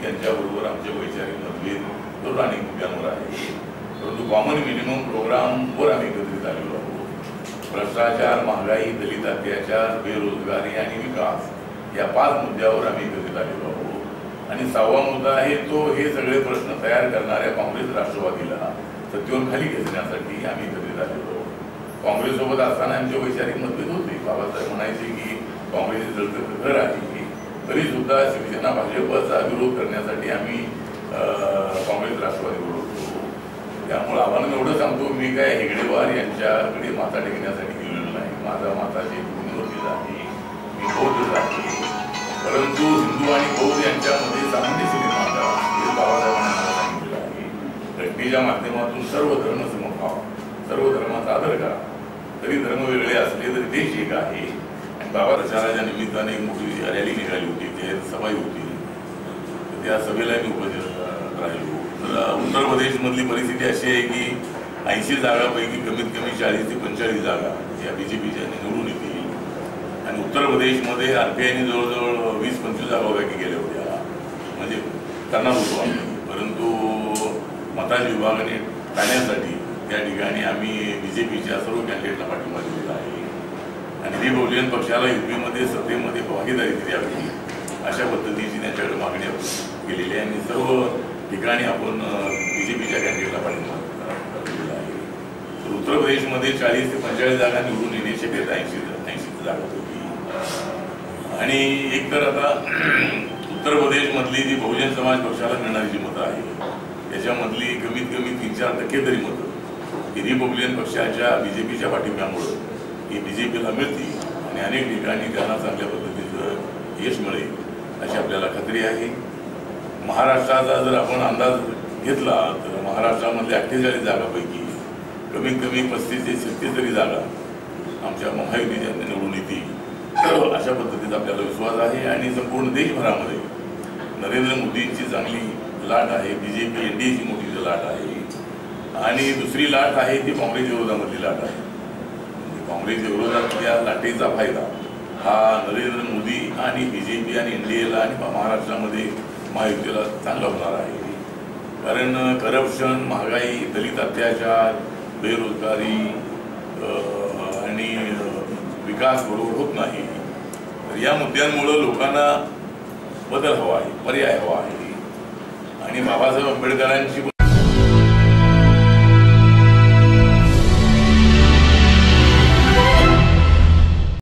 त्यांच्याबरोबर आमचे वैचारिक मतभेद तर अनेक मुद्द्यांवर आहे, परंतु कॉमन मिनिमम प्रोग्रामवर आम्ही एकत्रित आलेलो आहोत। भ्रष्टाचार, महागाई, दलित अत्याचार, बेरोजगारी आणि विकास या 5 मुद्द्यावर आम्ही एकत्रित आलेलो आहोत। आणि 6वा मुद्दा आहे तो हे सगळे प्रश्न तयार करणाऱ्या काँग्रेस राष्ट्रवादीला सत्तेवर खाली घेण्यासाठी आम्ही एकत्रित आलेलो आहोत। काँग्रेससोबत असताना आमचे वैचारिक मतभेद होते। बाबासाहेब म्हणायचे की काँग्रेस जळतं घर आहे, तरी सुद्धा शिवसेना भाजपचा विरोध करण्यासाठी आम्ही काँग्रेस राष्ट्रवादी बोलवतो। त्यामुळे आव्हान एवढं सांगतो, मी काय हेगडेवार यांच्याकडे माथा टेकण्यासाठी गेलेलो नाही। माझा माथा जैनवरती आहे, मी बौद्ध आहे, परंतु हिंदू आणि बौद्ध यांच्यामध्ये सामंजस्य निर्माण करा हे बाबासाहेबांनी मला सांगितलेलं आहे। घटनेच्या माध्यमातून सर्व धर्म समभाव, सर्व धर्माचा आदर करा, तरी धर्म वेगळे असले तरी देश एक आहे। आणि बाबा प्रचाराच्या निमित्ताने एक मोठी रॅली निघाली होती, जाहीर सभा होती, त्या सभेला मी उपस्थित राहिलो। उत्तर प्रदेशमधली परिस्थिती अशी आहे की 80 जागांपैकी कमीत कमी 40 ते 45 जागा या बीजेपीच्या निवडून येतील। आणि उत्तर प्रदेशमध्ये आरपीआयने जवळजवळ 20-25 जागा वगैरे गेल्या होत्या, म्हणजे करणार होतो आम्ही, परंतु मताची विभागाने टाळण्यासाठी त्या ठिकाणी आम्ही बीजेपीच्या सर्व कॅन्डिडेटला पाठिंबा दिलेला आहे। आणि रिपब्लिकन पक्षाला यूपीमध्ये सत्तेमध्ये भागीदारी द्यावी अशा पद्धतीची त्यांच्याकडे मागणी केलेली आहे। आणि सर्व ठिकाणी आपण बीजेपीच्या कॅन्डिडेटला पाठिंबा दिलेला आहे। तर उत्तर प्रदेशमध्ये 40 ते 45 जागा निवडून येण्याची शक्यता 80 जागा होती। आणि एकतर आता उत्तर प्रदेशमधली जी बहुजन समाज पक्षाला मिळणारी जी मतं आहे त्याच्यामधली कमीत कमी 3-4% तरी मतं ही रिपब्लिकन पक्षाच्या बीजेपीच्या पाठिंब्यामुळे ही बीजेपीला मिळतील आणि अनेक ठिकाणी त्यांना चांगल्या पद्धतीचं यश मिळेल अशी आपल्याला खात्री आहे। महाराष्ट्राचा जर आपण अंदाज घेतला तर महाराष्ट्रामधल्या 48 जागांपैकी कमीत कमी 35 ते 36 तरी जागा आमच्या महायुतीच्या निवडून येतील अशा पद्धतीचा आपल्याला विश्वास आहे। आणि संपूर्ण देशभरामध्ये नरेंद्र मोदींची चांगली लाट आहे, बीजेपी एनडीएची मोठी लाट आहे। आणि दुसरी लाट आहे ती काँग्रेस विरोधामधली लाट आहे। काँग्रेसच्या विरोधातल्या लाटेचा फायदा हा नरेंद्र मोदी आणि बीजेपी आणि एनडीएला आणि महाराष्ट्रामध्ये महायुतीला चांगला होणार आहे। कारण करप्शन, महागाई, दलित अत्याचार, बेरोजगारी आणि विकास बरोबर होत नाही, तर या मुद्द्यांमुळे लोकांना बदल हवा आहे, पर्याय हवा आहे। आणि बाबासाहेब आंबेडकरांची